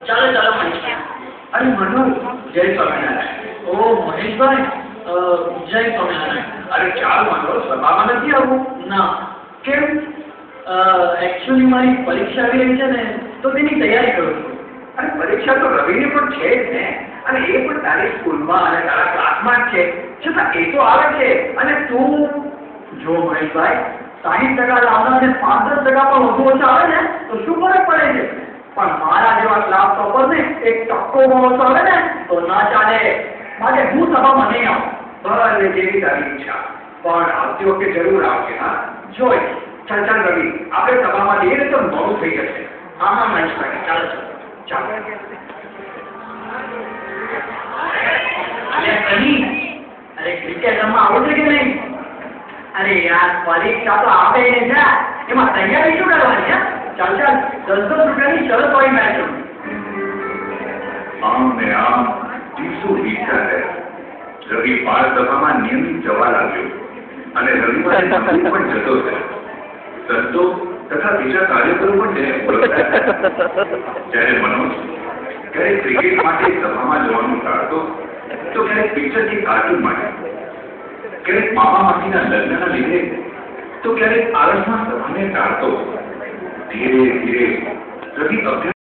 ચાલો ચાલો મનીષભાઈ. અરે મનુ, જય સ્વામિનારાયણ. ઓ મનીષભાઈ, જય સ્વામિનારાયણ. અરે ચાલ મનુ, સભામાં નથી આવવું? ના. કેમ? એકચ્યુઅલી મારી પરીક્ષા આવી રહી છે ને, તો તેની તૈયારી કરું છું. અરે પરીક્ષા તો રવિની પણ છે જ ને, અને એ પણ તારી સ્કૂલમાં અને તારા ક્લાસમાં જ છે. છતાં એ તો આવે છે, અને તું જો મહેશભાઈ, 60% લાવનાર ને 5-10% પણ વધુ ઓછા આવે ને તો શું ફરક પડે છે? પણ મારા જેવા ક્લાસ ટોપર ને 1% ઓછો આવે ને તો ના ચાલે. માટે હું સભામાં નહીં આવું. ભલે જેવી તારી ઈચ્છા, પણ આવતી વખતે જરૂર આવશે. હા, જોઈ. ચાલ ચાલ રવિ, આપણે સભામાં જઈએ ને તો મોડું થઈ જશે. હા હા મહેશભાઈ, ચાલો ચાલો. અરે ક્રિકેટ રમવા આવું છે કે નહીં? અરે યાર, પરીક્ષા તો આવે ને જા, એમાં તૈયારી શું કરવાની? હા, ચાલ ચાલ, 10-10 રૂપિયાની શરત હોય મેચ. આમ ને આમ દિવસો વીતતા ગયા. રવિ બાળ સભામાં નિયમિત જવા લાગ્યો અને રવિવારે મંદિર પણ જતો થયો. સંતો તથા બીજા કાર્યકરો પણ તેને ઓળખતા જ્યારે મનોજ ક્યારેક ક્રિકેટ માટે સભામાં જવાનું ટાળતો, તો ક્યારેક પિક્ચર કે કાર્ટૂન માટે, ક્યારેક મામા માસીના લગ્નના લીધે, તો ક્યારેક આળસમાં સભાને ટાળતો. ધીરે ધીરે રવિ અભ્યાસ